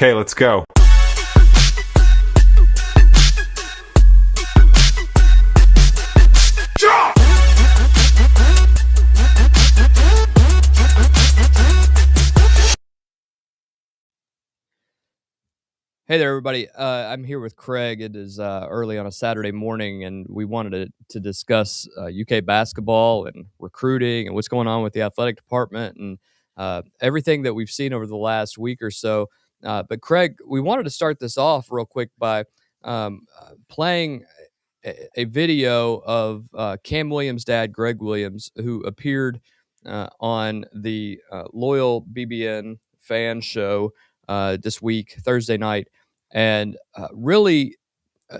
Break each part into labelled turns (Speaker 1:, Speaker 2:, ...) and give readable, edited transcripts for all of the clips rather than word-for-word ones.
Speaker 1: Okay, let's go.
Speaker 2: Hey there, everybody. I'm here with Craig. It is early on a Saturday morning, and we wanted to discuss UK basketball and recruiting and what's going on with the athletic department and everything that we've seen over the last week or so. But Craig, we wanted to start this off real quick by playing a video of Kam Williams' dad, Greg Williams, who appeared on the Loyal BBN fan show this week, Thursday night. And really, uh,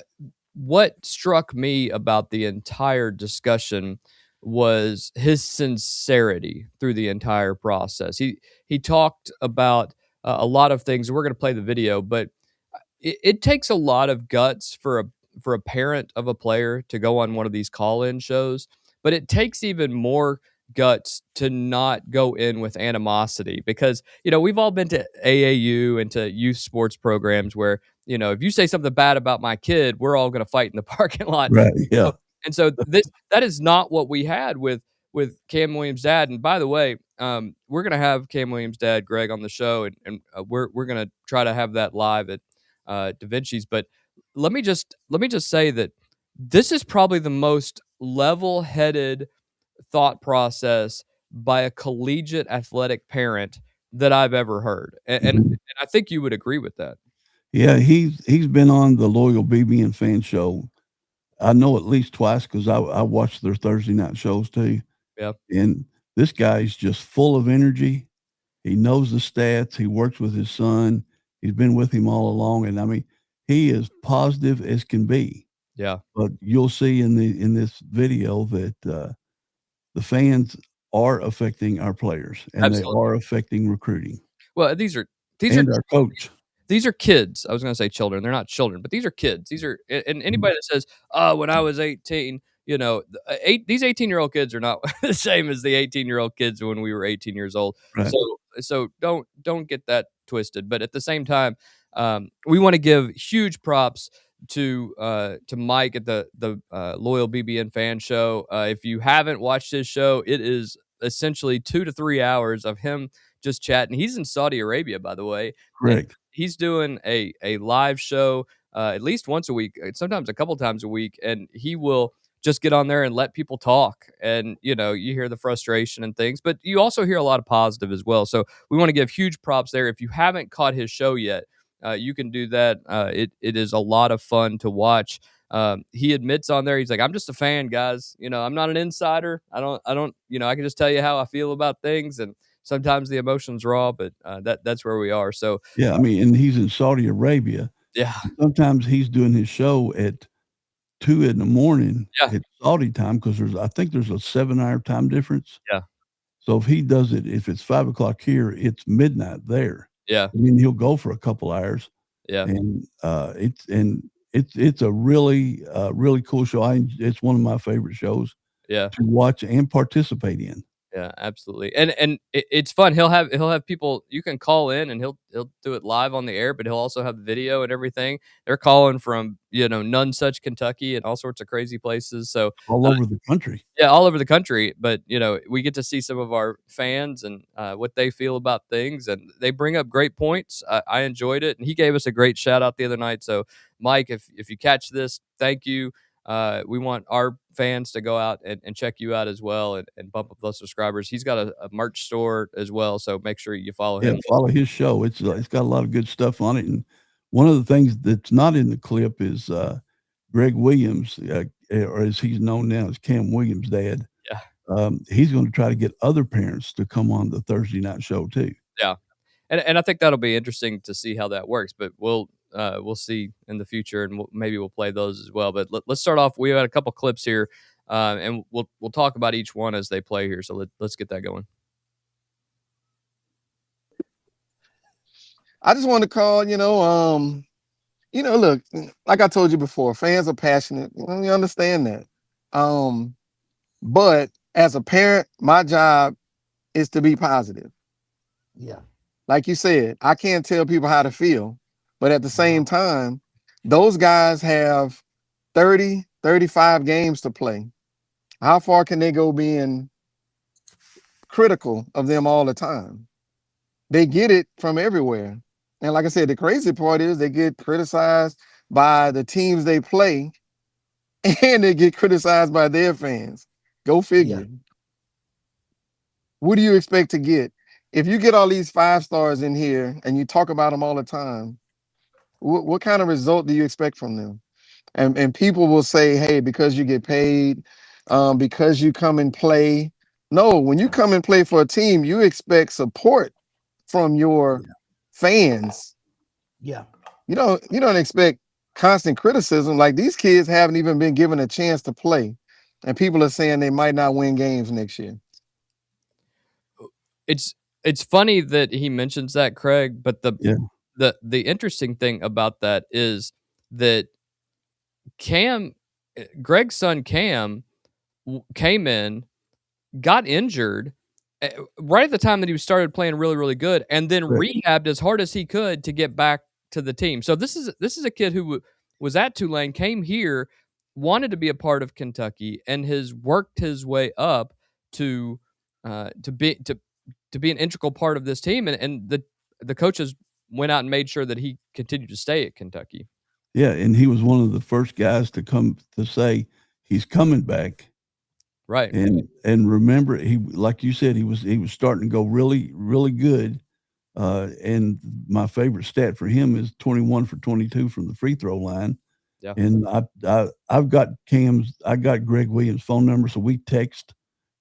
Speaker 2: what struck me about the entire discussion was his sincerity through the entire process. He talked about a lot of things. We're going to play the video, but it takes a lot of guts for a parent of a player to go on one of these call-in shows, but it takes even more guts to not go in with animosity because we've all been to AAU and to youth sports programs where if you say something bad about my kid, we're all going to fight in the parking lot.
Speaker 3: Right. Yeah.
Speaker 2: And so that is not what we had with Kam Williams' dad. And by the way, we're going to have Kam Williams' dad, Greg, on the show, and we're going to try to have that live at Da Vinci's. But let me just say that this is probably the most level-headed thought process by a collegiate athletic parent that I've ever heard, and I think you would agree with that.
Speaker 3: Yeah, he's been on the Loyal BBN fan show. I know at least twice because I watched their Thursday night shows too.
Speaker 2: Yeah,
Speaker 3: And this guy's just full of energy. He knows the stats. He works with his son. He's been with him all along, and I mean, he is positive as can be.
Speaker 2: yeah.
Speaker 3: But you'll see in this video that the fans are affecting our players, and
Speaker 2: Absolutely.
Speaker 3: they are affecting recruiting.
Speaker 2: Well, these are
Speaker 3: Our coach.
Speaker 2: These are kids. I was going to say children. They're not children, but these are kids. These are, and anybody that says, "Oh, when I was 18," these 18-year-old kids are not the same as the 18-year-old kids when we were 18 years old.
Speaker 3: Right.
Speaker 2: So don't get that twisted. But at the same time, we want to give huge props to Mike at the Loyal BBN fan show. If you haven't watched his show, it is essentially 2 to 3 hours of him just chatting. He's in Saudi Arabia, by the way.
Speaker 3: Correct.
Speaker 2: He's doing a live show at least once a week, sometimes a couple times a week, and he will just get on there and let people talk. And you hear the frustration and things, but you also hear a lot of positive as well. So we want to give huge props there. If you haven't caught his show yet, you can do that. It is a lot of fun to watch. He admits on there, he's like, "I'm just a fan, guys. I'm not an insider. I don't. I can just tell you how I feel about things, and sometimes the emotion's raw, but that's where we are." So
Speaker 3: yeah, I mean, and he's in Saudi Arabia.
Speaker 2: yeah,
Speaker 3: Sometimes he's doing his show at 2 in the morning at Saudi time because I think there's a 7-hour time difference.
Speaker 2: Yeah.
Speaker 3: So if it's 5 o'clock here, it's midnight there.
Speaker 2: Yeah.
Speaker 3: I mean, he'll go for a couple hours.
Speaker 2: Yeah.
Speaker 3: And it's a really really cool show. It's one of my favorite shows.
Speaker 2: Yeah.
Speaker 3: To watch and participate in.
Speaker 2: Yeah, absolutely. And it's fun. He'll have people, you can call in and he'll do it live on the air, but he'll also have video and everything. They're calling from, None Such, Kentucky, and all sorts of crazy places. So
Speaker 3: all over the country.
Speaker 2: Yeah, all over the country. But, we get to see some of our fans and what they feel about things, and they bring up great points. I enjoyed it, and he gave us a great shout out the other night. So Mike, if you catch this, thank you. We want our fans to go out and check you out as well and bump up those subscribers. He's got a merch store as well, so make sure you follow him.
Speaker 3: Follow his show. It's got a lot of good stuff on it. And one of the things that's not in the clip is Greg Williams, or as he's known now as Kam Williams' dad.
Speaker 2: Yeah.
Speaker 3: He's going to try to get other parents to come on the Thursday night show too.
Speaker 2: Yeah. And I think that'll be interesting to see how that works, but we'll see in the future, and maybe we'll play those as well. But let's start off. We had a couple clips here, and we'll talk about each one as they play here. So let's get that going.
Speaker 4: I just want to call, look, like I told you before, fans are passionate. We understand that. But as a parent, my job is to be positive.
Speaker 5: Yeah.
Speaker 4: like you said, I can't tell people how to feel, but at the same time, those guys have 30, 35 games to play. How far can they go being critical of them all the time? They get it from everywhere. And like I said, the crazy part is they get criticized by the teams they play and they get criticized by their fans. Go figure. What do you expect to get? If you get all these 5 stars in here and you talk about them all the time, what kind of result do you expect from them? And people will say, hey, because you get paid, because you come and play. No, when you come and play for a team, you expect support from your fans.
Speaker 1: Yeah.
Speaker 4: You don't expect constant criticism. Like these kids haven't even been given a chance to play, and people are saying they might not win games next year.
Speaker 2: It's funny that he mentions that, Craig, but
Speaker 3: Yeah.
Speaker 2: the interesting thing about that is that Greg's son Cam came in, got injured right at the time that he started playing really, really good, and then rehabbed as hard as he could to get back to the team. So this is a kid who was at Tulane, came here, wanted to be a part of Kentucky, and has worked his way up to be an integral part of this team, and the coaches went out and made sure that he continued to stay at Kentucky.
Speaker 3: Yeah, and he was one of the first guys to come to say he's coming back.
Speaker 2: Right.
Speaker 3: And remember, he, like you said, he was starting to go really, really good. And my favorite stat for him is 21 for 22 from the free throw line.
Speaker 2: Yeah.
Speaker 3: And I got Greg Williams' phone number, so we text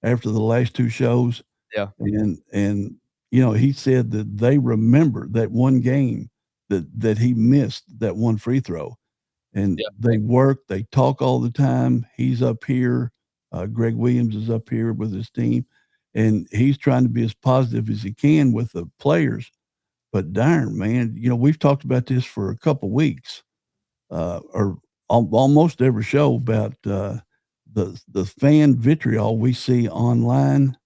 Speaker 3: after the last 2 shows.
Speaker 2: Yeah.
Speaker 3: And he said that they remember that one game that he missed that one free throw. And they work, they talk all the time. He's up here. Greg Williams is up here with his team, and he's trying to be as positive as he can with the players. But darn, man, we've talked about this for a couple of weeks, or almost every show about the fan vitriol we see online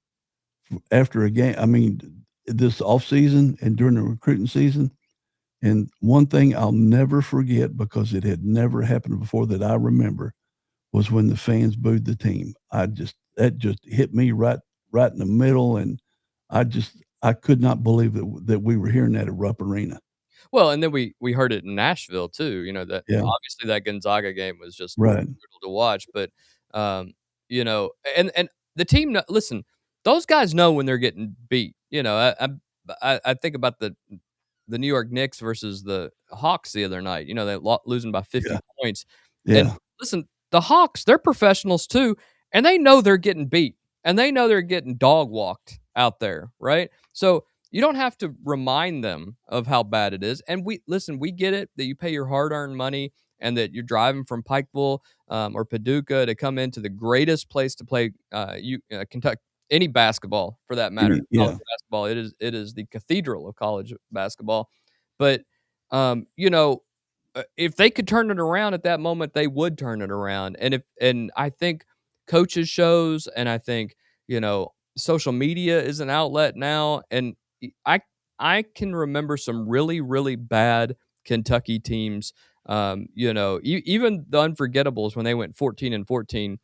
Speaker 3: after a game. I mean, this off season and during the recruiting season. And one thing I'll never forget, because it had never happened before that I remember, was when the fans booed the team. That just hit me right in the middle, and I could not believe that we were hearing that at Rupp Arena.
Speaker 2: Well, and then we heard it in Nashville too. Obviously that Gonzaga game was just brutal to watch, but and the team. Listen, those guys know when they're getting beat. I think about the New York Knicks versus the Hawks the other night. They losing by 50 points.
Speaker 3: Yeah.
Speaker 2: And listen, the Hawks, they're professionals too, and they know they're getting beat, and they know they're getting dog walked out there, right? So you don't have to remind them of how bad it is. And we get it that you pay your hard-earned money and that you're driving from Pikeville or Paducah to come into the greatest place to play Kentucky, any basketball for that matter. College basketball, it is the cathedral of college basketball. But if they could turn it around at that moment, they would turn it around. And I think coaches shows, and I think social media is an outlet now, and I can remember some really, really bad Kentucky teams. Even the Unforgettables, when they went 14-14,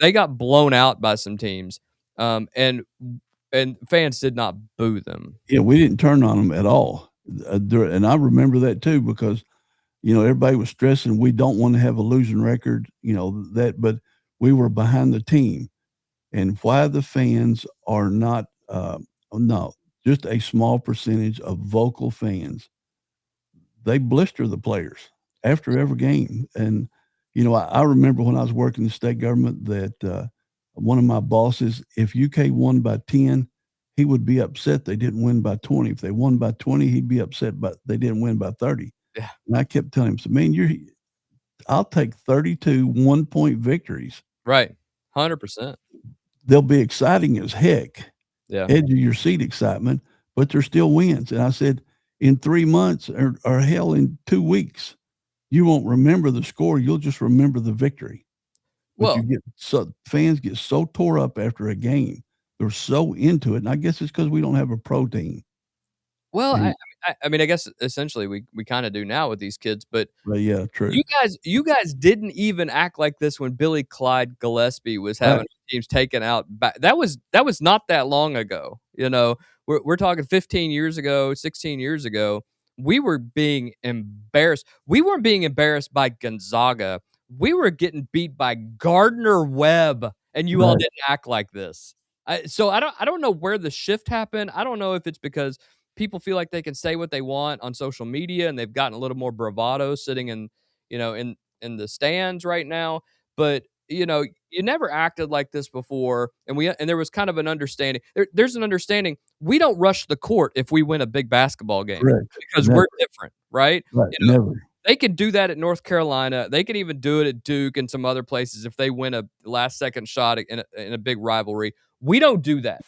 Speaker 2: they got blown out by some teams, and fans did not boo them.
Speaker 3: Yeah, we didn't turn on them at all, and I remember that too, because everybody was stressing we don't want to have a losing record, but we were behind the team. And why the fans are not, just a small percentage of vocal fans, they blister the players after every game. And, I remember when I was working in the state government that one of my bosses, if UK won by 10, he would be upset they didn't win by 20. If they won by 20, he'd be upset but they didn't win by 30.
Speaker 2: Yeah.
Speaker 3: And I kept telling him, so, man, I'll take 32 1-point victories.
Speaker 2: Right. 100%.
Speaker 3: They'll be exciting as heck.
Speaker 2: Yeah.
Speaker 3: Edge of your seat excitement, but they're still wins. And I said, in 3 months or hell, in 2 weeks, you won't remember the score. You'll just remember the victory. But fans get so tore up after a game. They're so into it. And I guess it's because we don't have a pro team.
Speaker 2: Well, I mean, I guess essentially we kinda do now with these kids, but
Speaker 3: Yeah, true.
Speaker 2: you guys didn't even act like this when Billy Clyde Gillespie was having teams taken out that was not that long ago, you know? We're talking 15 years ago, 16 years ago. We were being embarrassed. We weren't being embarrassed by Gonzaga. We were getting beat by Gardner Webb, and you all
Speaker 3: Right.
Speaker 2: didn't act like this. So I don't know where the shift happened. I don't know if it's because people feel like they can say what they want on social media and they've gotten a little more bravado sitting in, in the stands right now, but you never acted like this before, and there was kind of an understanding. There's an understanding. We don't rush the court if we win a big basketball game
Speaker 3: Correct.
Speaker 2: because
Speaker 3: Never.
Speaker 2: we're different, right?
Speaker 3: Right.
Speaker 2: You know,
Speaker 3: Never.
Speaker 2: they can do that at North Carolina. They can even do it at Duke and some other places if they win a last second shot in a big rivalry. We don't do that,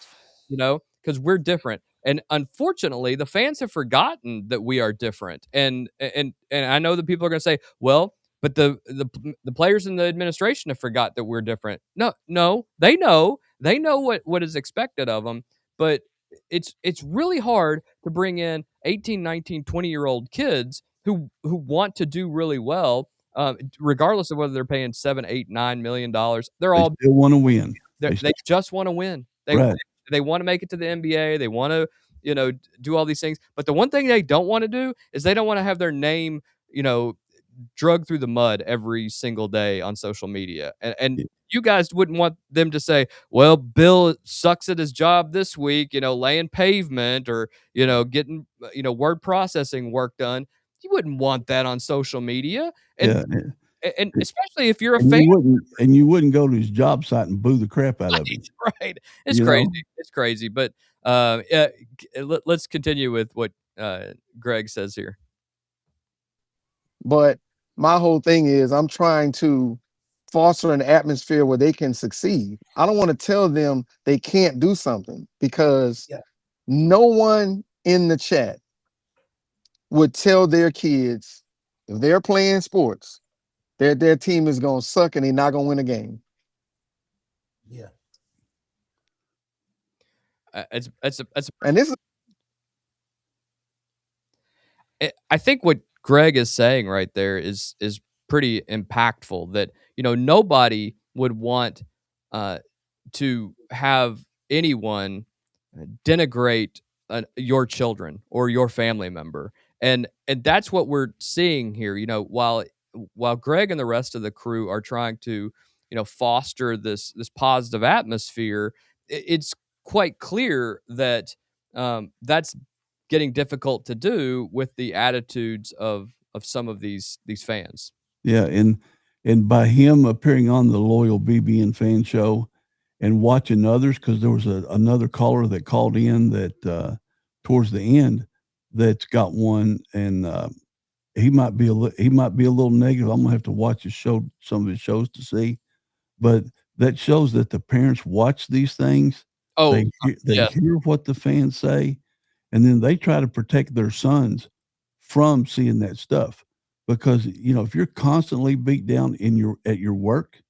Speaker 2: because we're different. And unfortunately, the fans have forgotten that we are different. And I know that people are going to say, "Well, but the players in the administration have forgot that we're different." No, no, they know what is expected of them, but it's really hard to bring in 18, 19, 20-year-old kids who want to do really well, regardless of whether they're paying 7, 8, $9 million. They're
Speaker 3: They
Speaker 2: all
Speaker 3: still want to win.
Speaker 2: they just want to win.
Speaker 3: Right.
Speaker 2: They want to make it to the NBA. They want to, do all these things. But the one thing they don't want to do is they don't want to have their name, drug through the mud every single day on social media. And you guys wouldn't want them to say, "Well, Bill sucks at his job this week, laying pavement or, getting, word processing work done." You wouldn't want that on social media. And
Speaker 3: Yeah.
Speaker 2: and especially if you're a
Speaker 3: And
Speaker 2: fan.
Speaker 3: you wouldn't go to his job site and boo the crap out of him.
Speaker 2: Right. It's
Speaker 3: You know?
Speaker 2: crazy. It's crazy. But let's continue with what Greg says here.
Speaker 4: But my whole thing is I'm trying to foster an atmosphere where they can succeed. I don't want to tell them they can't do something because no one in the chat would tell their kids if they're playing sports, their team is going to suck and they're not going to win a game.
Speaker 3: Yeah.
Speaker 4: And this is
Speaker 2: I think what Greg is saying right there is pretty impactful. That nobody would want to have anyone denigrate your children or your family member, and that's what we're seeing here. While Greg and the rest of the crew are trying to foster this positive atmosphere, it's quite clear that that's getting difficult to do with the attitudes of some of these fans.
Speaker 3: Yeah, and by him appearing on the Loyal BBN Fan Show and watching others, because there was another caller that called in that towards the end that's got one, and he might be a little negative. I'm gonna have to watch some of his shows to see, but that shows that the parents watch these things.
Speaker 2: Oh,
Speaker 3: they hear what the fans say, and then they try to protect their sons from seeing that stuff. Because, if you're constantly beat down at your work,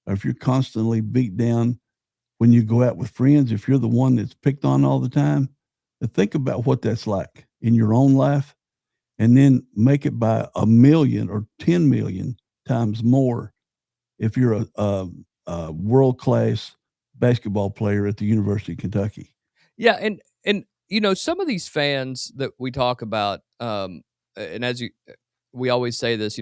Speaker 3: or if you're constantly beat down when you go out with friends, if you're the one that's picked on all the time, think about what that's like in your own life, and then make it by 1 million or 10 million times more if you're a world-class basketball player at the University of Kentucky.
Speaker 2: Yeah, and some of these fans that we talk about, and as we always say this,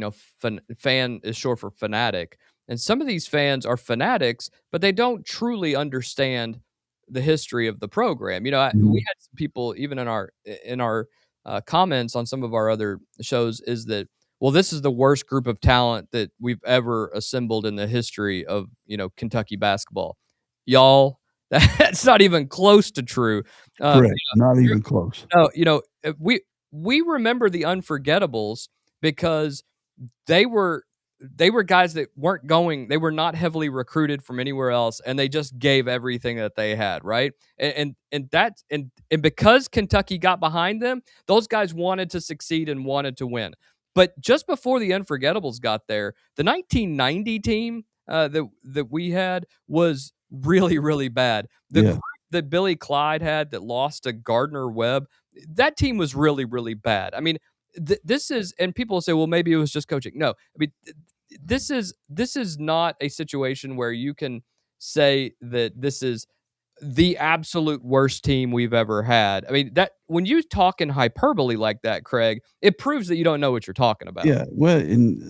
Speaker 2: fan is short for fanatic, and some of these fans are fanatics, but they don't truly understand the history of the program. We had some people even in our comments on some of our other shows is that, well, this is the worst group of talent that we've ever assembled in the history of Kentucky basketball. Y'all, that's not even close to true.
Speaker 3: Correct. Not even close.
Speaker 2: No, we remember the unforgettables because they were guys that weren't going. They were not heavily recruited from anywhere else, and they just gave everything that they had, right? And because Kentucky got behind them, those guys wanted to succeed and wanted to win. But just before the unforgettables got there, the 1990 team that we had was really, really bad. The that Billy Clyde had that lost to Gardner Webb, that team was really, really bad. I mean, this is, and people say, well, maybe it was just coaching. No, I mean, this is not a situation where you can say that this is the absolute worst team we've ever had. I mean, that when you talk in hyperbole like that, Craig, it proves that you don't know what you're talking about.
Speaker 3: Yeah, well, and,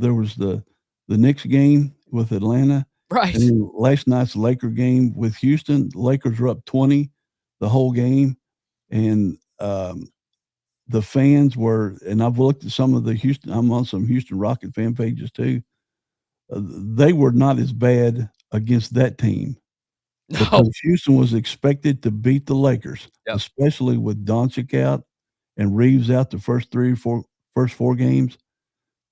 Speaker 3: there was the Knicks game with Atlanta,
Speaker 2: Right.
Speaker 3: and then last night's Laker game with Houston. The Lakers were up 20 the whole game, and, the fans were, and I've looked at some of the Houston, I'm on some Houston Rocket fan pages too. They were not as bad against that team
Speaker 2: No.
Speaker 3: because Houston was expected to beat the Lakers,
Speaker 2: Yep.
Speaker 3: especially with Doncic out and Reeves out the first four games.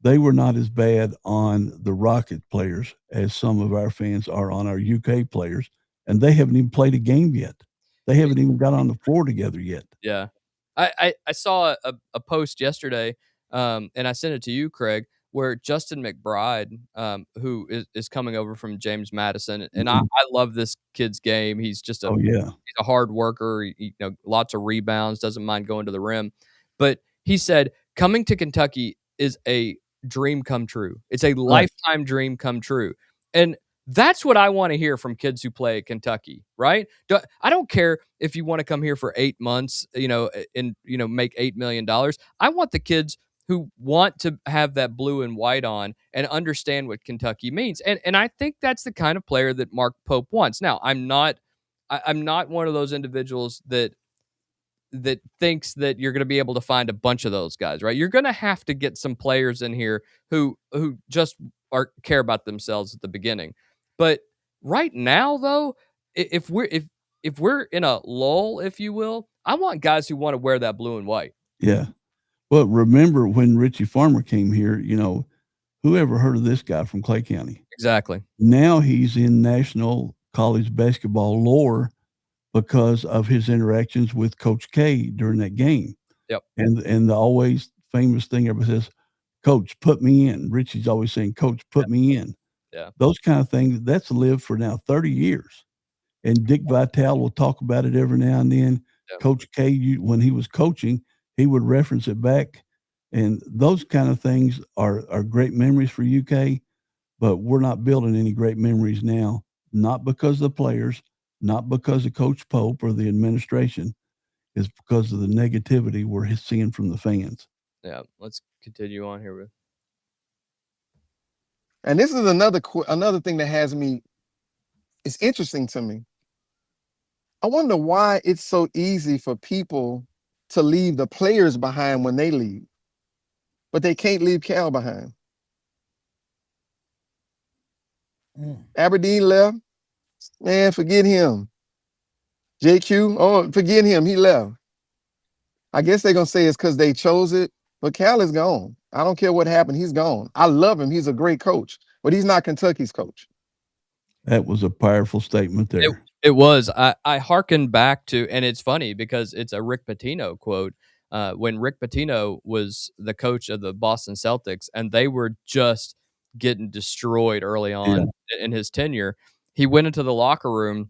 Speaker 3: They were not as bad on the Rocket players as some of our fans are on our UK players, and they haven't even played a game yet. They haven't even got on the floor together yet.
Speaker 2: Yeah. I saw a post yesterday, and I sent it to you, Craig, where Justin McBride, who is coming over from James Madison, and I love this kid's game. He's just
Speaker 3: Oh, yeah.
Speaker 2: he's a hard worker, lots of rebounds, doesn't mind going to the rim. But he said, coming to Kentucky is a dream come true. It's a lifetime dream come true. And that's what I want to hear from kids who play at Kentucky, right? I don't care if you want to come here for 8 months, and make $8 million. I want the kids who want to have that blue and white on and understand what Kentucky means. And I think that's the kind of player that Mark Pope wants. Now, I'm not one of those individuals that thinks that you're going to be able to find a bunch of those guys, right? You're going to have to get some players in here who just care about themselves at the beginning. But right now, though, if we're in a lull, if you will, I want guys who want to wear that blue and white.
Speaker 3: Yeah. Well, remember when Richie Farmer came here, who ever heard of this guy from Clay County?
Speaker 2: Exactly.
Speaker 3: Now he's in national college basketball lore because of his interactions with Coach K during that game.
Speaker 2: Yep.
Speaker 3: And the always famous thing everybody says, Coach, put me in. Richie's always saying, Coach, put me in.
Speaker 2: Yeah.
Speaker 3: Those kind of things, that's lived for now 30 years. And Dick Vitale will talk about it every now and then.
Speaker 2: Yep.
Speaker 3: Coach K, when he was coaching, he would reference it back. And those kind of things are great memories for UK, but we're not building any great memories now, not because of the players, not because of Coach Pope or the administration. It's because of the negativity we're seeing from the fans.
Speaker 2: Yeah, let's continue on here with.
Speaker 4: And this is another thing that has me, it's interesting to me. I wonder why it's so easy for people to leave the players behind when they leave, but they can't leave Cal behind. Aberdeen left, man, forget him. JQ, oh, forget him, he left. I guess they're going to say it's because they chose it, but Cal is gone. I don't care what happened, he's gone. I love him, he's a great coach, but he's not Kentucky's coach.
Speaker 3: That was a powerful statement there.
Speaker 2: It was. I hearken back to, and it's funny because it's a Rick Pitino quote. When Rick Pitino was the coach of the Boston Celtics, and they were just getting destroyed early on in his tenure, he went into the locker room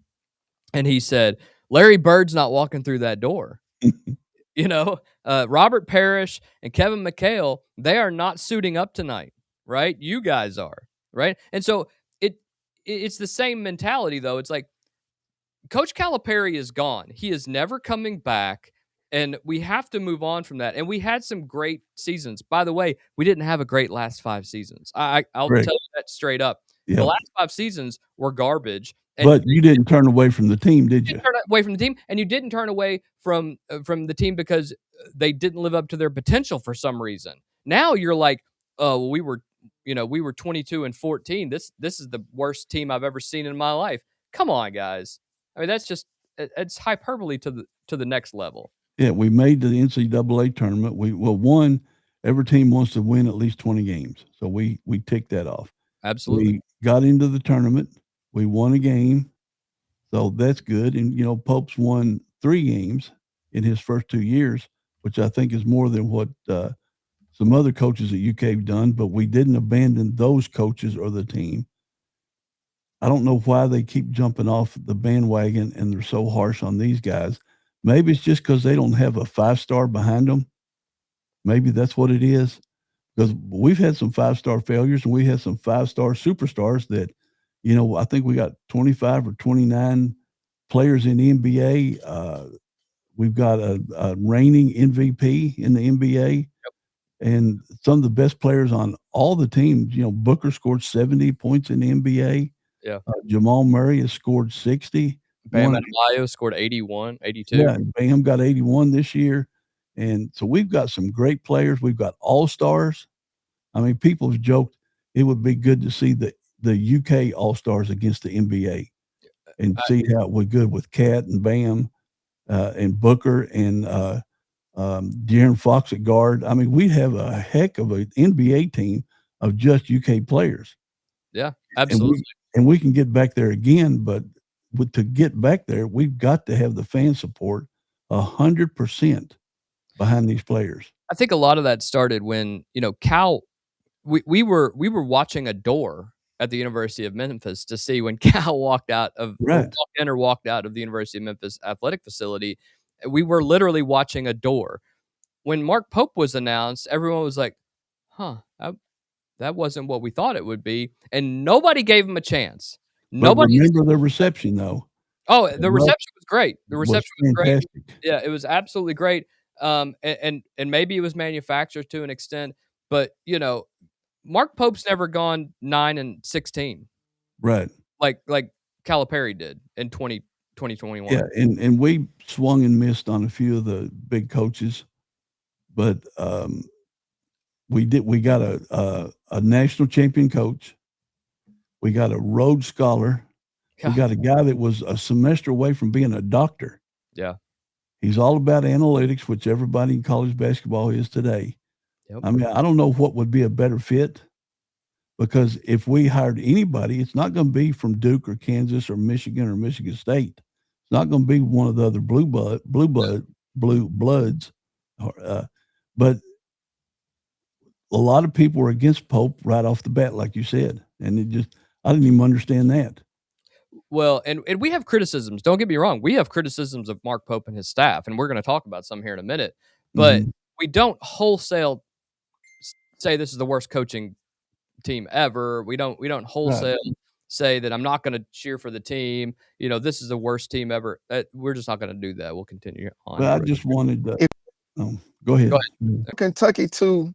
Speaker 2: and he said, Larry Bird's not walking through that door. Robert Parrish and Kevin McHale, they are not suiting up tonight, right? You guys are, right? And so it's the same mentality, though. It's like Coach Calipari is gone. He is never coming back, and we have to move on from that. And we had some great seasons. By the way, we didn't have a great last 5 seasons. I'll tell you that straight up.
Speaker 3: Yeah.
Speaker 2: The last 5 seasons were garbage.
Speaker 3: But you didn't turn away from the team, did you?
Speaker 2: Turn away from the team, and you didn't turn away from the team because they didn't live up to their potential for some reason. Now you're like, oh, we were 22-14. This is the worst team I've ever seen in my life. Come on, guys. I mean, it's hyperbole to the next level.
Speaker 3: Yeah, we made the NCAA tournament. Every team wants to win at least 20 games, so we ticked that off.
Speaker 2: Absolutely.
Speaker 3: We got into the tournament. We won a game, so that's good. And Pope's won 3 games in his first 2 years, which I think is more than what some other coaches at UK have done. But we didn't abandon those coaches or the team. I don't know why they keep jumping off the bandwagon and they're so harsh on these guys. Maybe it's just because they don't have a 5-star behind them. Maybe that's what it is. Because we've had some 5-star failures and we had some 5-star superstars that, I think we got 25 or 29 players in the NBA. We've got a reigning MVP in the NBA. And some of the best players on all the teams. Booker scored 70 points in the NBA.
Speaker 2: Yeah.
Speaker 3: Jamal Murray has scored 60.
Speaker 2: Bam Adebayo scored 81, 82.
Speaker 3: Yeah, Bam got 81 this year. And so we've got some great players. We've got all-stars. I mean, people have joked it would be good to see the UK all-stars against the NBA and see how it was good with Cat and Bam and Booker and De'Aaron Fox at guard. I mean, we'd have a heck of an NBA team of just UK players.
Speaker 2: Yeah, absolutely.
Speaker 3: And we can get back there again, but to get back there, we've got to have the fan support 100% behind these players.
Speaker 2: I think a lot of that started when, Cal, we were watching a door at the University of Memphis to see when Cal walked out of walked out of the University of Memphis athletic facility. We were literally watching a door. When Mark Pope was announced, everyone was like, huh, that wasn't what we thought it would be. And nobody gave him a chance. Nobody
Speaker 3: remember the reception, though.
Speaker 2: Oh, the reception was great. The reception was great.
Speaker 3: Fantastic.
Speaker 2: Yeah, it was absolutely great. And maybe it was manufactured to an extent, but Mark Pope's never gone 9-16.
Speaker 3: Right.
Speaker 2: Like Calipari did in 2021.
Speaker 3: Yeah, and we swung and missed on a few of the big coaches, but we got a national champion coach. We got a Rhodes Scholar. We got a guy that was a semester away from being a doctor.
Speaker 2: Yeah.
Speaker 3: He's all about analytics, which everybody in college basketball is today.
Speaker 2: Yep.
Speaker 3: I mean, I don't know what would be a better fit, because if we hired anybody, it's not going to be from Duke or Kansas or Michigan State. It's not going to be one of the other blue bloods. But a lot of people were against Pope right off the bat, like you said. And I didn't even understand that.
Speaker 2: Well, and we have criticisms. Don't get me wrong. We have criticisms of Mark Pope and his staff, and we're going to talk about some here in a minute. But we don't wholesale say this is the worst coaching team ever. We don't wholesale say that I'm not going to cheer for the team. This is the worst team ever. We're just not going to do that. We'll continue on.
Speaker 3: But I just wanted to go ahead.
Speaker 4: Kentucky to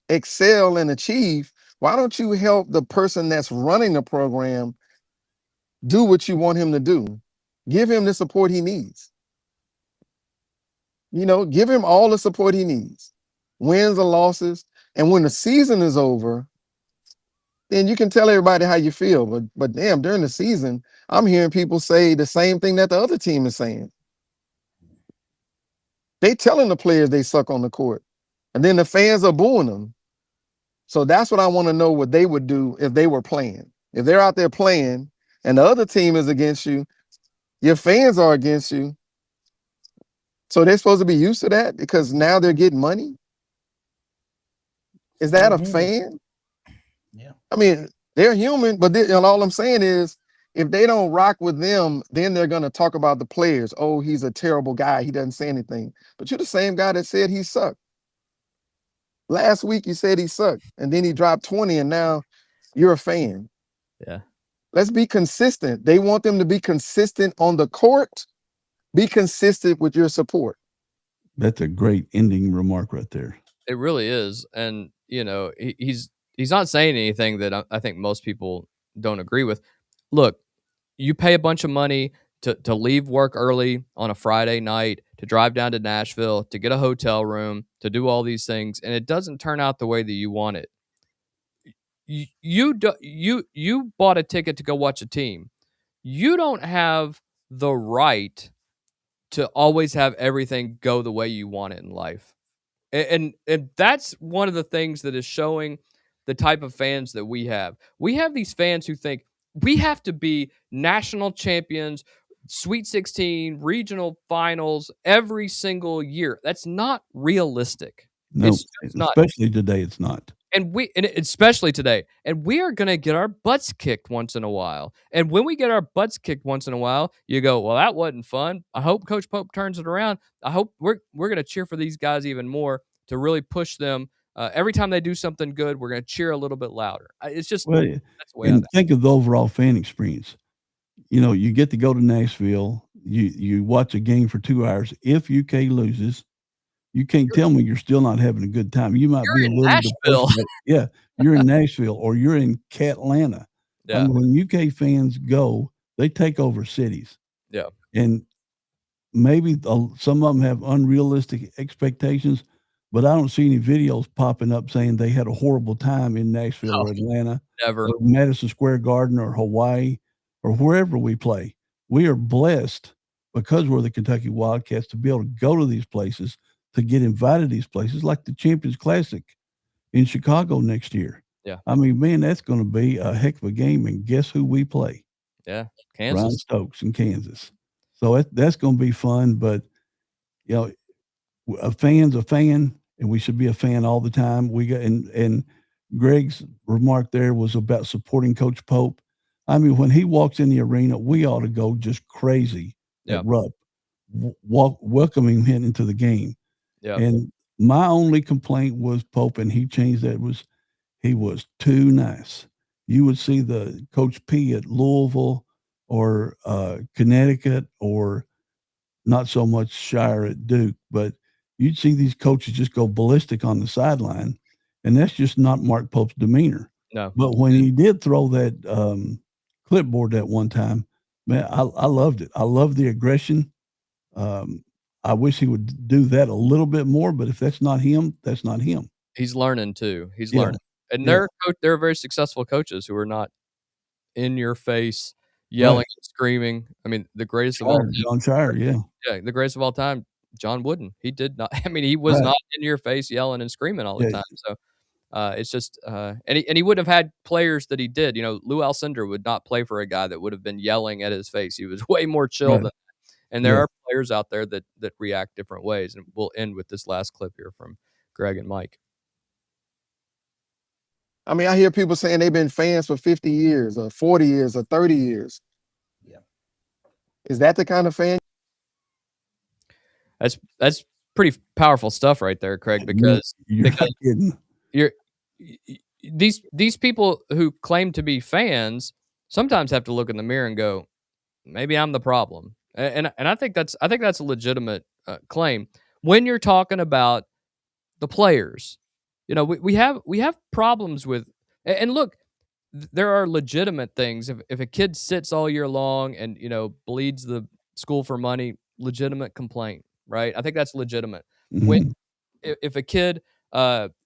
Speaker 4: excel and achieve. Why don't you help the person that's running the program do what you want him to do? Give him the support he needs. Give him all the support he needs. Wins or losses. And when the season is over, then you can tell everybody how you feel. But damn, during the season, I'm hearing people say the same thing that the other team is saying. They telling the players they suck on the court. And then the fans are booing them. So that's what I want to know what they would do if they were playing. If they're out there playing and the other team is against you, your fans are against you. So they're supposed to be used to that because now they're getting money? Is that a fan?
Speaker 1: Yeah.
Speaker 4: I mean, they're human, but all I'm saying is if they don't rock with them, then they're going to talk about the players. Oh, he's a terrible guy. He doesn't say anything. But you're the same guy that said he sucked. Last week you said he sucked, and then he dropped 20, and now you're a fan.
Speaker 2: Yeah.
Speaker 4: Let's be consistent. They want them to be consistent on the court. Be consistent with your support.
Speaker 3: That's a great ending remark right there.
Speaker 2: It really is. And, he's not saying anything that I think most people don't agree with. Look, you pay a bunch of money to leave work early on a Friday night, to drive down to Nashville, to get a hotel room, to do all these things, and it doesn't turn out the way that you want it. You bought a ticket to go watch a team. You don't have the right to always have everything go the way you want it in life. And that's one of the things that is showing the type of fans that we have. We have these fans who think we have to be national champions, Sweet 16, regional finals every single year. That's not realistic.
Speaker 3: No, especially today, it's not.
Speaker 2: and especially today, and we are gonna get our butts kicked once in a while. And when we get our butts kicked once in a while, you go, "Well, that wasn't fun. I hope Coach Pope turns it around. I hope we're gonna cheer for these guys even more to really push them. Every time they do something good, we're gonna cheer a little bit louder." It's just
Speaker 3: Well,
Speaker 2: that's the way I
Speaker 3: and
Speaker 2: think.
Speaker 3: think of the overall fan experience. You get to go to Nashville, you watch a game for 2 hours. If UK loses, you can't tell me you're still not having a good time. You might be
Speaker 2: You're
Speaker 3: a
Speaker 2: in
Speaker 3: little
Speaker 2: Nashville.
Speaker 3: depressed, but yeah, you're in Nashville or you're in Catlanta. I
Speaker 2: Yeah,
Speaker 3: mean, when UK fans go, they take over cities,
Speaker 2: yeah.
Speaker 3: and maybe some of them have unrealistic expectations, but I don't see any videos popping up saying they had a horrible time in Nashville
Speaker 2: No,
Speaker 3: or Atlanta
Speaker 2: never.
Speaker 3: or Madison Square Garden or Hawaii or wherever we play. We are blessed because we're the Kentucky Wildcats to be able to go to these places, to get invited to these places like the Champions Classic in Chicago next year.
Speaker 2: Yeah,
Speaker 3: I mean, man, that's gonna be a heck of a game, and guess who we play?
Speaker 2: yeah.
Speaker 3: Ryan
Speaker 2: Kansas.
Speaker 3: Stokes in Kansas. So that's gonna be fun, but, you know, a fan's a fan, and we should be a fan all the time. We got and Greg's remark there was about supporting Coach Pope. I mean, when he walks in the arena, we ought to go just crazy at
Speaker 2: Yeah,
Speaker 3: Rupp, welcoming him into the game.
Speaker 2: yeah.
Speaker 3: And my only complaint was Pope, and he changed that, was he was too nice. You would see the Coach P at Louisville or Connecticut, or not so much Shire at Duke, but you'd see these coaches just go ballistic on the sideline, and that's just not Mark Pope's demeanor.
Speaker 2: No.
Speaker 3: But when he did throw that clipboard that one time, man, I loved it. I love the aggression. I wish he would do that a little bit more, but if that's not him, that's not him.
Speaker 2: He's learning too. He's
Speaker 3: Yeah,
Speaker 2: learning. And
Speaker 3: yeah,
Speaker 2: there are very successful coaches who are not in your face,
Speaker 3: right.
Speaker 2: yelling and screaming. I mean, the greatest of all
Speaker 3: Shire, John Shire, yeah,
Speaker 2: yeah, the greatest of all time, John Wooden. He did not I mean, he was
Speaker 3: right.
Speaker 2: not in your face yelling and screaming all the
Speaker 3: Yeah,
Speaker 2: time. So, it's just, and he wouldn't have had players that he did. You know, Lou Alcindor would not play for a guy that would have been yelling at his face. He was way more chill
Speaker 3: right.
Speaker 2: than and there
Speaker 3: Yeah.
Speaker 2: are players out there that react different ways. And we'll end with this last clip here from Greg and Mike.
Speaker 4: I mean, I hear people saying they've been fans for 50 years or 40 years or 30 years.
Speaker 2: Yeah.
Speaker 4: Is that the kind of fan?
Speaker 2: That's pretty powerful stuff right there, Craig, because
Speaker 3: You're not kidding.
Speaker 2: you're these people who claim to be fans sometimes have to look in the mirror and go, maybe I'm the problem. And I think that's a legitimate claim when you're talking about the players. You know, we have problems with and look, there are legitimate things. If a kid sits all year long and, you know, bleeds the school for money, legitimate complaint, right? I think that's legitimate. When
Speaker 3: Mhm.
Speaker 2: if a kid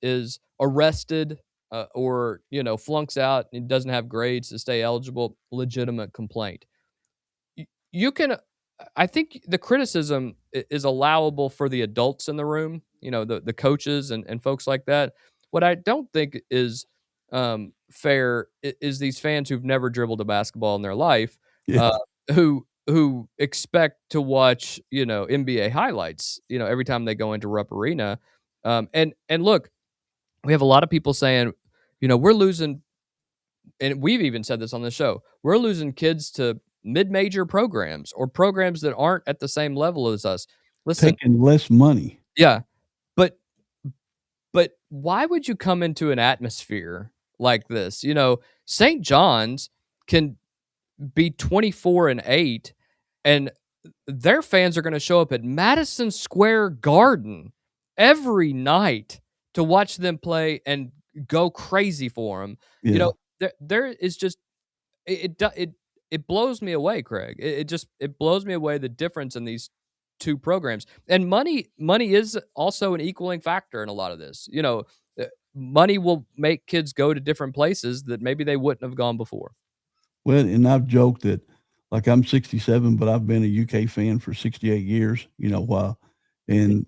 Speaker 2: is arrested or, you know, flunks out and doesn't have grades to stay eligible, legitimate complaint. You can I think the criticism is allowable for the adults in the room, you know, the coaches and folks like that. What I don't think is fair is these fans who've never dribbled a basketball in their life,
Speaker 3: Yeah.
Speaker 2: who expect to watch, you know, NBA highlights, you know, every time they go into Rupp Arena. And look, we have a lot of people saying, you know, we're losing, and we've even said this on the show, we're losing kids to mid-major programs or programs that aren't at the same level as us. Listen,
Speaker 3: Taking less money.
Speaker 2: yeah, but why would you come into an atmosphere like this? You know, St. John's can be 24-8, and their fans are going to show up at Madison Square Garden every night to watch them play and go crazy for them. You
Speaker 3: Yeah.
Speaker 2: know, there is just it blows me away, Craig. It blows me away the difference in these two programs. And money is also an equaling factor in a lot of this. You know, money will make kids go to different places that maybe they wouldn't have gone before.
Speaker 3: Well, and I've joked that, like, I'm 67, but I've been a UK fan for 68 years, while and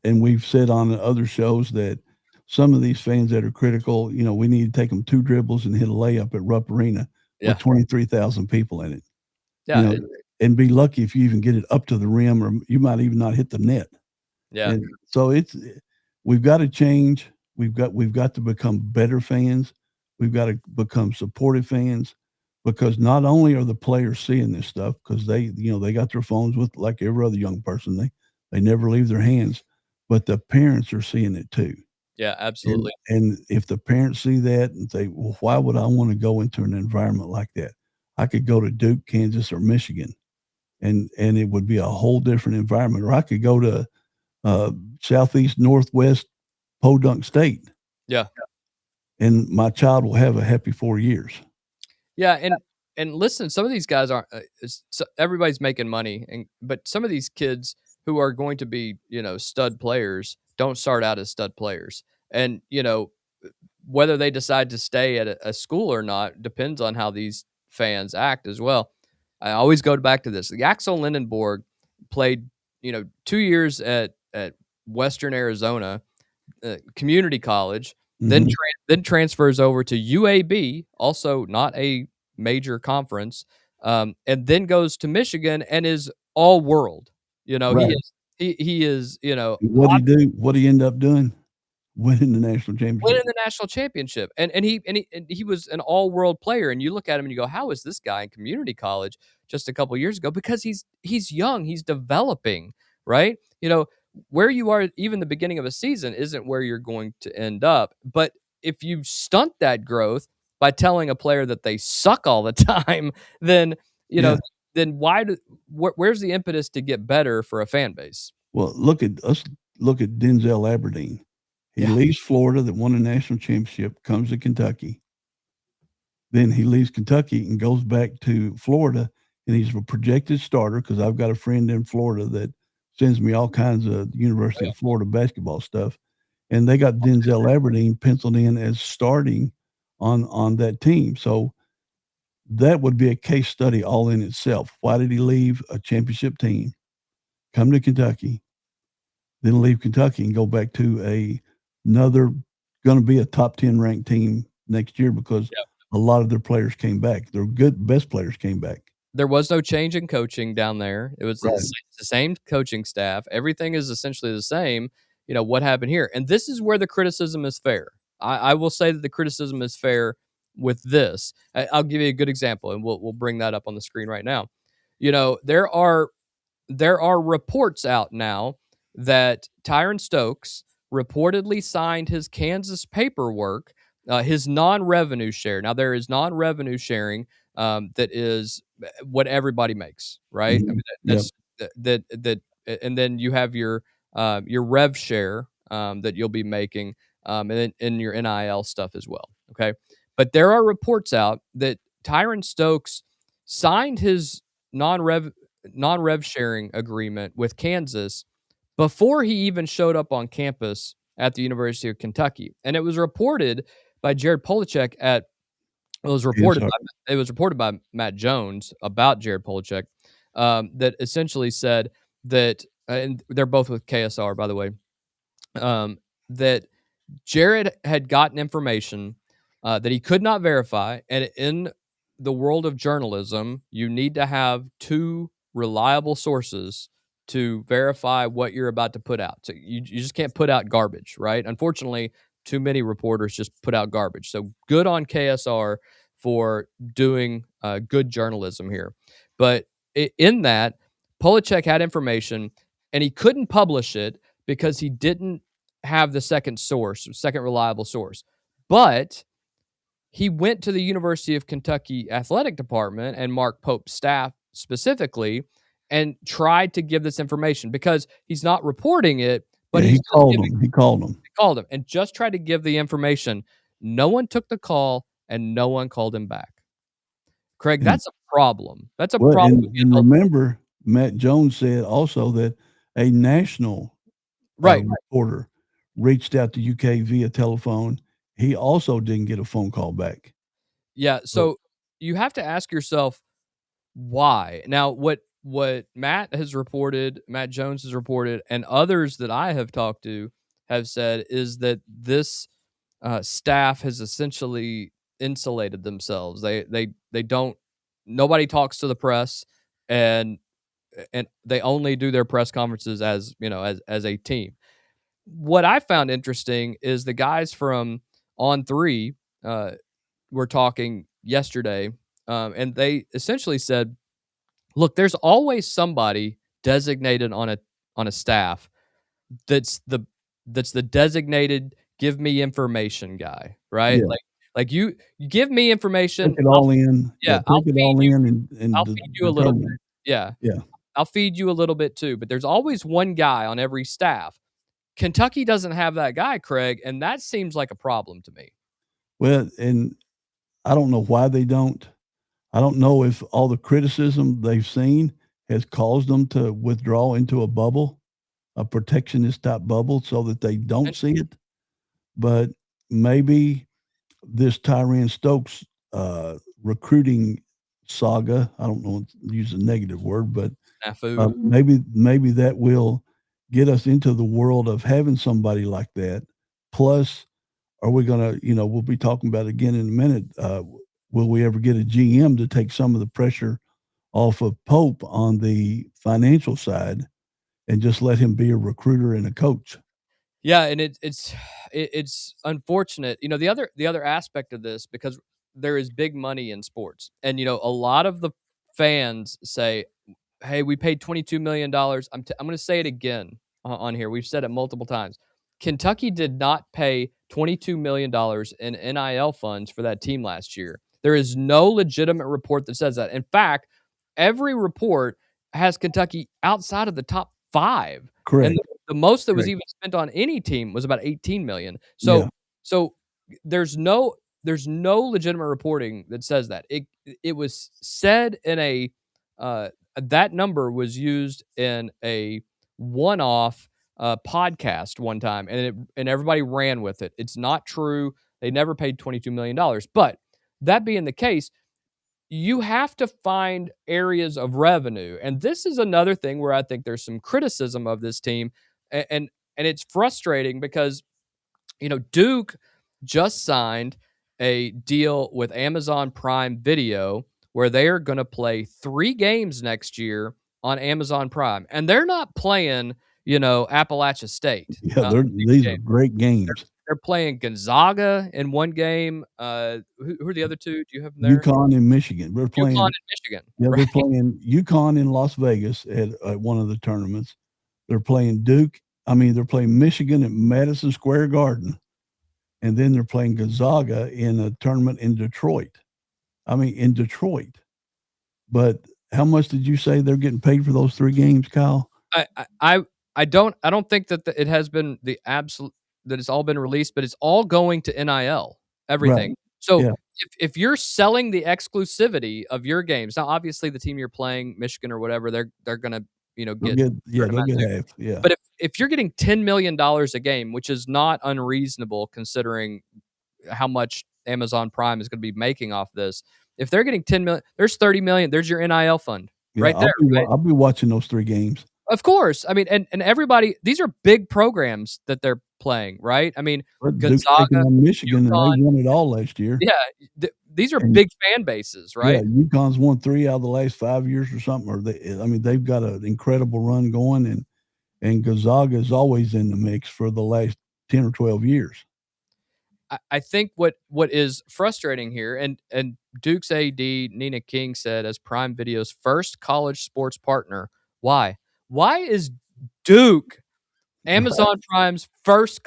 Speaker 3: we've said on other shows that some of these fans that are critical, we need to take them 2 dribbles and hit a layup at Rupp Arena with
Speaker 2: Yeah.
Speaker 3: 23,000 people in it.
Speaker 2: Yeah.
Speaker 3: And be lucky if you even get it up to the rim, or you might even not hit the net.
Speaker 2: Yeah.
Speaker 3: And so we've got to change. We've got to become better fans. We've got to become supportive fans because not only are the players seeing this stuff because they got their phones with like every other young person. They never leave their hands, but the parents are seeing it too.
Speaker 2: Yeah, absolutely.
Speaker 3: And if the parents see that and say, well, why would I want to go into an environment like that? I could go to Duke, Kansas, or Michigan, and it would be a whole different environment. Or I could go to Southeast, Northwest, Podunk State.
Speaker 2: Yeah.
Speaker 3: And my child will have a happy 4 years.
Speaker 2: Yeah, and listen, some of these guys aren't. Everybody's making money, but some of these kids who are going to be, stud players don't start out as stud players, and whether they decide to stay at a school or not depends on how these fans act as well. I always go back to this. The Axel Lindenborg played, 2 years at Western Arizona Community College, then
Speaker 3: Mhm.
Speaker 2: then transfers over to UAB, also not a major conference, and then goes to Michigan and is all world. He
Speaker 3: Right.
Speaker 2: is he is,
Speaker 3: What'd he do? What'd he end up doing? Winning the national
Speaker 2: winning
Speaker 3: championship.
Speaker 2: the national championship, and he was an all-world player, and you look at him and you go, "How is this guy in community college just a couple years ago?" Because he's young, he's developing, right? Where you are even the beginning of a season isn't where you're going to end up, but if you stunt that growth by telling a player that they suck all the time, then, you know,
Speaker 3: Yeah.
Speaker 2: then where's the impetus to get better for a fan base?
Speaker 3: Well, look at Denzel Aberdeen. He
Speaker 2: Yeah.
Speaker 3: leaves Florida that won a national championship, comes to Kentucky. Then he leaves Kentucky and goes back to Florida, and he's a projected starter because I've got a friend in Florida that sends me all kinds of University of Florida basketball stuff, and they got Denzel Aberdeen penciled in as starting on that team. So that would be a case study all in itself. Why did he leave a championship team, come to Kentucky, then leave Kentucky and go back to another going to be a top 10 ranked team next year because
Speaker 2: Yep.
Speaker 3: a lot of their players came back. Their best players came back.
Speaker 2: There was no change in coaching down there. It was
Speaker 3: Right.
Speaker 2: the same coaching staff. Everything is essentially the same. What happened here? And this is where the criticism is fair. I will say that the criticism is fair with this. I'll give you a good example, and we'll bring that up on the screen right now. There are reports out now that Tyron Stokes reportedly signed his Kansas paperwork, his non-revenue share. Now there is non-revenue sharing that is what everybody makes, right? I
Speaker 3: Mhm.
Speaker 2: mean,
Speaker 3: Yep.
Speaker 2: and then you have your rev share that you'll be making, and then in your NIL stuff as well. Okay, but there are reports out that Tyron Stokes signed his non-rev non-rev sharing agreement with Kansas before he even showed up on campus at the University of Kentucky. And it was reported by Jared Polachek
Speaker 3: Yes, sir.
Speaker 2: it was reported by Matt Jones about Jared Polachek, that essentially said that, and they're both with KSR, by the way, that Jared had gotten information that he could not verify, and in the world of journalism, you need to have two reliable sources to verify what you're about to put out. So you just can't put out garbage, right? Unfortunately, too many reporters just put out garbage. So good on KSR for doing good journalism here. But in that, Polachek had information, and he couldn't publish it because he didn't have the second reliable source. But he went to the University of Kentucky athletic department and Mark Pope's staff specifically and tried to give this information because he's not reporting it, but
Speaker 3: Yeah,
Speaker 2: he's
Speaker 3: he
Speaker 2: just
Speaker 3: called
Speaker 2: giving
Speaker 3: them. He called them.
Speaker 2: called him and just tried to give the information. No one took the call and no one called him back. Craig,
Speaker 3: And
Speaker 2: that's a problem. That's a
Speaker 3: well,
Speaker 2: problem.
Speaker 3: and remember, Matt Jones said also that a national
Speaker 2: Right.
Speaker 3: reporter reached out to UK via telephone. He also didn't get a phone call back.
Speaker 2: Yeah.
Speaker 3: So
Speaker 2: So you have to ask yourself, why? Now, what Matt Jones has reported, and others that I have talked to have said is that this staff has essentially insulated themselves. They don't. Nobody talks to the press, and they only do their press conferences as a team. what I found interesting is the guys from On3 were talking yesterday, and they essentially said, "Look, there's always somebody designated on a staff that's the that's the designated give me information guy, right?
Speaker 3: Yeah.
Speaker 2: Like you give me information,
Speaker 3: Take it all in. Yeah,
Speaker 2: I'll
Speaker 3: take it
Speaker 2: feed
Speaker 3: all
Speaker 2: you.
Speaker 3: in
Speaker 2: I'll
Speaker 3: and
Speaker 2: feed you a little bit.
Speaker 3: determine.
Speaker 2: Yeah,
Speaker 3: Yeah.
Speaker 2: I'll feed you a little bit too. But there's always one guy on every staff. Kentucky doesn't have that guy, Craig, and that seems like a problem to me.
Speaker 3: Well, and I don't know why they don't. I don't know if all the criticism they've seen has caused them to withdraw into a bubble, a protectionist type bubble, so that they don't
Speaker 2: And
Speaker 3: see it. But maybe this Tyrann Stokes recruiting saga, I don't know, use a negative word, but
Speaker 2: snafu.
Speaker 3: maybe that will get us into the world of having somebody like that. Plus, are we going to, we'll be talking about it again in a minute. Will we ever get a GM to take some of the pressure off of Pope on the financial side and just let him be a recruiter and a coach?
Speaker 2: Yeah, and it's unfortunate. The other aspect of this, because there is big money in sports, and a lot of the fans say, "Hey, we paid $22 million." I'm going to say it again on here. We've said it multiple times. Kentucky did not pay $22 million in NIL funds for that team last year. There is no legitimate report that says that. In fact, every report has Kentucky outside of the top 5. And
Speaker 3: Correct.
Speaker 2: the most that was
Speaker 3: Correct.
Speaker 2: even spent on any team was about 18 million.
Speaker 3: Yeah.
Speaker 2: So there's no legitimate reporting that says that. It was said in a that number was used in a one-off podcast one time, and everybody ran with it. It's not true. They never paid $22 million. But that being the case, you have to find areas of revenue, and this is another thing where I think there's some criticism of this team, and it's frustrating because Duke just signed a deal with Amazon Prime Video where they are going to play 3 games next year on Amazon Prime, and they're not playing Appalachia State.
Speaker 3: Yeah,
Speaker 2: These
Speaker 3: these are
Speaker 2: games.
Speaker 3: great games.
Speaker 2: They're playing Gonzaga in one game. Who are the other two? Do you have them there?
Speaker 3: UConn and Michigan. We're
Speaker 2: UConn
Speaker 3: playing.
Speaker 2: and Michigan.
Speaker 3: Yeah,
Speaker 2: Right?
Speaker 3: they're playing UConn in Las Vegas at one of the tournaments. They're playing they're playing Michigan at Madison Square Garden, and then they're playing Gonzaga in a tournament in Detroit. In Detroit. But how much did you say they're getting paid for those 3 games, Kyle?
Speaker 2: I don't think that it has been the absolute that it's all been released, but it's all going to NIL, everything.
Speaker 3: Right.
Speaker 2: So
Speaker 3: Yeah.
Speaker 2: if you're selling the exclusivity of your games, now obviously the team you're playing, Michigan or whatever, they're gonna
Speaker 3: They'll
Speaker 2: get
Speaker 3: get they'll get
Speaker 2: too.
Speaker 3: half. Yeah.
Speaker 2: But if you're getting $10 million a game, which is not unreasonable considering how much Amazon Prime is going to be making off this, if they're getting 10 million, there's 30 million, there's your NIL fund right there.
Speaker 3: I'll be watching those 3 games.
Speaker 2: Of course. I mean, and everybody, these are big programs that they're playing, right? I mean,
Speaker 3: But Duke's taking
Speaker 2: Gonzaga,
Speaker 3: on Michigan,
Speaker 2: UConn,
Speaker 3: and they won it all last year.
Speaker 2: yeah, these are
Speaker 3: And
Speaker 2: big fan bases,
Speaker 3: yeah,
Speaker 2: right?
Speaker 3: UConn's won 3 out of the last 5 years or something. Or they've got an incredible run going, and Gonzaga is always in the mix for the last 10 or 12 years.
Speaker 2: I think what is frustrating here, and Duke's AD Nina King said as Prime Video's first college sports partner, why is Duke Amazon Prime's first?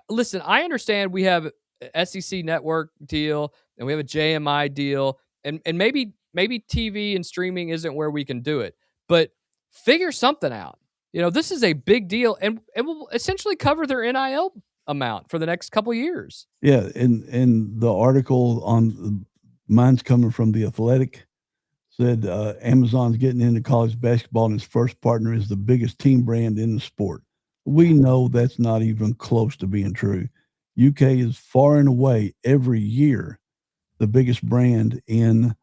Speaker 2: Listen, I understand we have a SEC network deal and we have a JMI deal, and maybe TV and streaming isn't where we can do it, but figure something out. This is a big deal, and it will essentially cover their NIL amount for the next couple of years.
Speaker 3: Yeah, and the article on mine's coming from The Athletic said Amazon's getting into college basketball, and its first partner is the biggest team brand in the sport. We know that's not even close to being true. UK is far and away every year the biggest brand in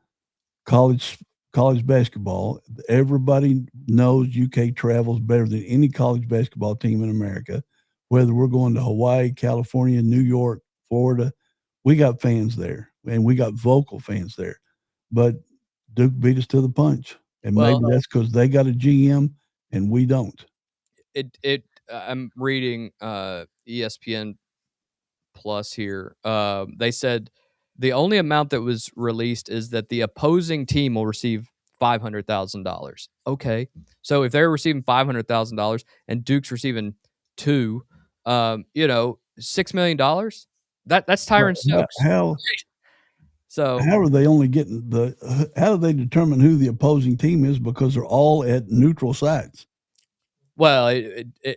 Speaker 3: college basketball. Everybody knows UK travels better than any college basketball team in America. Whether we're going to Hawaii, California, New York, Florida, we got fans there, and we got vocal fans there. But Duke beat us to the punch, and maybe that's because they got a GM and we don't.
Speaker 2: I'm reading ESPN Plus here. They said the only amount that was released is that the opposing team will receive $500,000. Okay, so if they're receiving $500,000 and Duke's receiving two, $6 million. That's Tyron Stokes.
Speaker 3: How
Speaker 2: So,
Speaker 3: how are they only getting how do they determine who the opposing team is because they're all at neutral sites?
Speaker 2: well,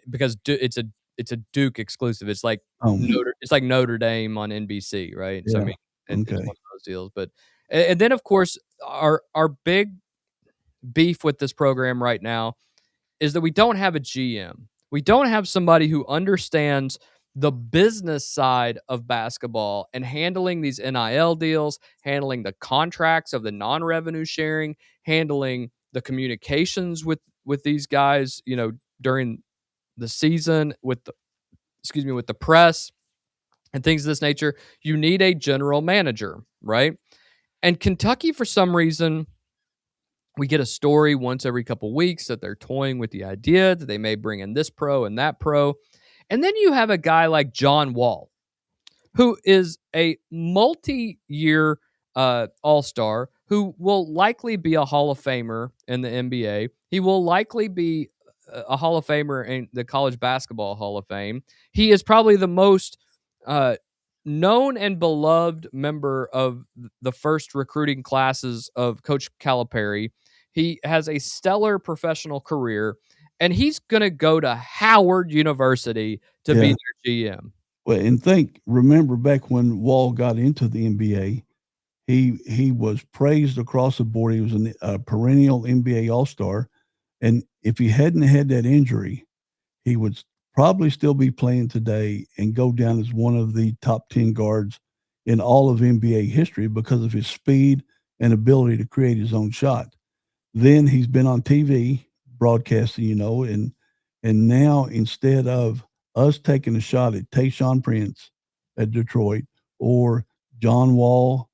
Speaker 2: because it's a Duke exclusive. It's like
Speaker 3: Um,
Speaker 2: Notre Dame on NBC, right? So I
Speaker 3: yeah,
Speaker 2: mean, it's
Speaker 3: okay,
Speaker 2: one of those deals. But and then of course our big beef with this program right now is that we don't have a GM. We don't have somebody who understands the business side of basketball and handling these NIL deals, handling the contracts of the non-revenue sharing, handling the communications with these guys, during the season with the press and things of this nature. You need a general manager, right? And Kentucky, for some reason, we get a story once every couple weeks that they're toying with the idea that they may bring in this pro and that pro. And then you have a guy like John Wall, who is a multi-year all-star who will likely be a Hall of Famer in the NBA. He will likely be a Hall of Famer in the College Basketball Hall of Fame. He is probably the most uh, known and beloved member of the first recruiting classes of Coach Calipari. He has a stellar professional career, and he's going to go to Howard University to be
Speaker 3: yeah.
Speaker 2: their GM.
Speaker 3: Well, and remember back when Wall got into the NBA, he was praised across the board. He was a perennial NBA All-Star, and if he hadn't had that injury, he would probably still be playing today and go down as one of the top 10 guards in all of NBA history because of his speed and ability to create his own shot. Then he's been on TV broadcasting, and now instead of us taking a shot at Tayshaun Prince at Detroit or John Wall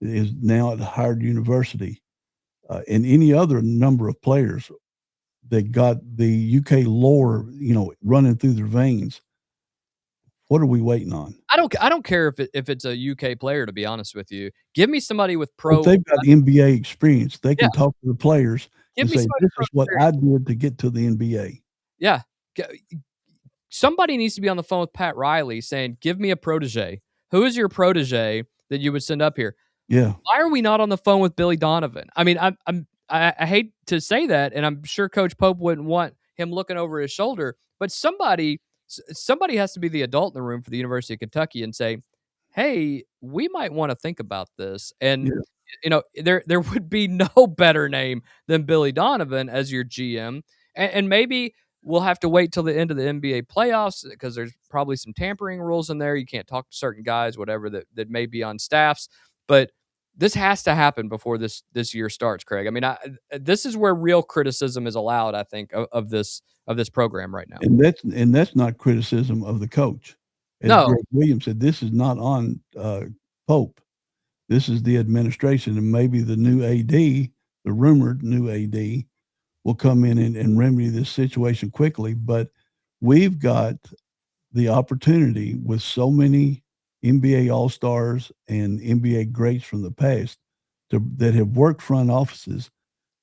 Speaker 3: is now at Howard University, and any other number of players that got the UK lore, running through their veins. What are we waiting on?
Speaker 2: I don't care if it's a UK player, to be honest with you. Give me somebody with
Speaker 3: Well, if
Speaker 2: pro.
Speaker 3: they've got NBA experience, they
Speaker 2: Yeah,
Speaker 3: can talk to the players
Speaker 2: give
Speaker 3: and
Speaker 2: me
Speaker 3: say,
Speaker 2: somebody
Speaker 3: "This
Speaker 2: with pro
Speaker 3: is what I
Speaker 2: experience.
Speaker 3: did to get to the NBA."
Speaker 2: Yeah. Somebody needs to be on the phone with Pat Riley saying, "Give me a protege. Who is your protege that you would send up here?"
Speaker 3: Yeah,
Speaker 2: Why are we not on the phone with Billy Donovan? I mean, I hate to say that, and I'm sure Coach Pope wouldn't want him looking over his shoulder, but somebody has to be the adult in the room for the University of Kentucky and say, "Hey, we might want to think about this." And
Speaker 3: yeah.
Speaker 2: there would be no better name than Billy Donovan as your GM, and maybe we'll have to wait till the end of the NBA playoffs because there's probably some tampering rules in there. You can't talk to certain guys, whatever that may be on staffs, but this has to happen before this year starts, Craig. I mean, this is where real criticism is allowed, I think, of this program right now.
Speaker 3: And that's not criticism of the coach. As
Speaker 2: No,
Speaker 3: Greg Williams said, this is not on Pope. This is the administration, and maybe the new AD, the rumored new AD, will come in and remedy this situation quickly. But we've got the opportunity with so many NBA All Stars and NBA greats from the past that have worked front offices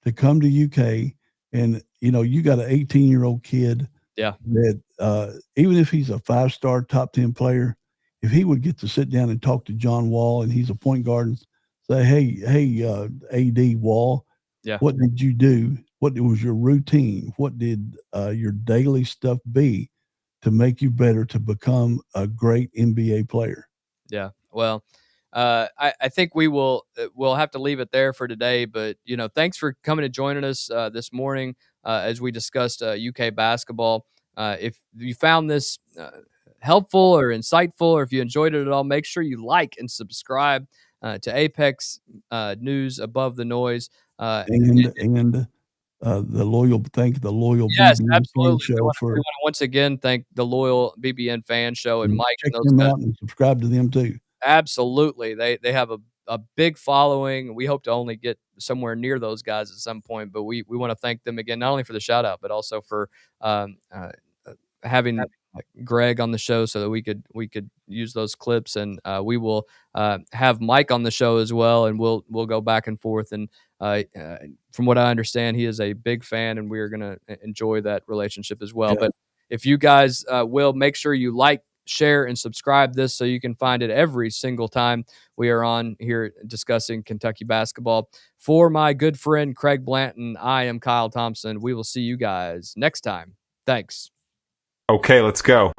Speaker 3: to come to UK. And, you got an 18-year-old kid
Speaker 2: yeah,
Speaker 3: that even if he's a 5-star top 10 player, if he would get to sit down and talk to John Wall and he's a point guard and say, hey, AD Wall,
Speaker 2: yeah.
Speaker 3: what did you do? What was your routine? What did your daily stuff be to make you better to become a great NBA player?
Speaker 2: Yeah. Well, I think we'll have to leave it there for today. But thanks for coming and joining us this morning as we discussed UK basketball. If you found this helpful or insightful, or if you enjoyed it at all, make sure you like and subscribe to Apex News Above the Noise.
Speaker 3: And thank the loyal
Speaker 2: Yes,
Speaker 3: BB fan
Speaker 2: absolutely. We
Speaker 3: show
Speaker 2: want to we
Speaker 3: for
Speaker 2: want to once again thank the loyal BBN fan show and Mike
Speaker 3: check
Speaker 2: and those
Speaker 3: them
Speaker 2: guys.
Speaker 3: out and subscribe to them too.
Speaker 2: Absolutely. They have a big following. We hope to only get somewhere near those guys at some point, but we want to thank them again, not only for the shout out, but also for um, uh, having Greg on the show so that we could use those clips, and we will have Mike on the show as well, and we'll go back and forth. And from what I understand, he is a big fan, and we are going to enjoy that relationship as well. Yeah. But if you guys will, make sure you like, share, and subscribe this so you can find it every single time we are on here discussing Kentucky basketball. For my good friend Craig Blanton, I am Kyle Thompson. We will see you guys next time. Thanks.
Speaker 1: Okay, let's go.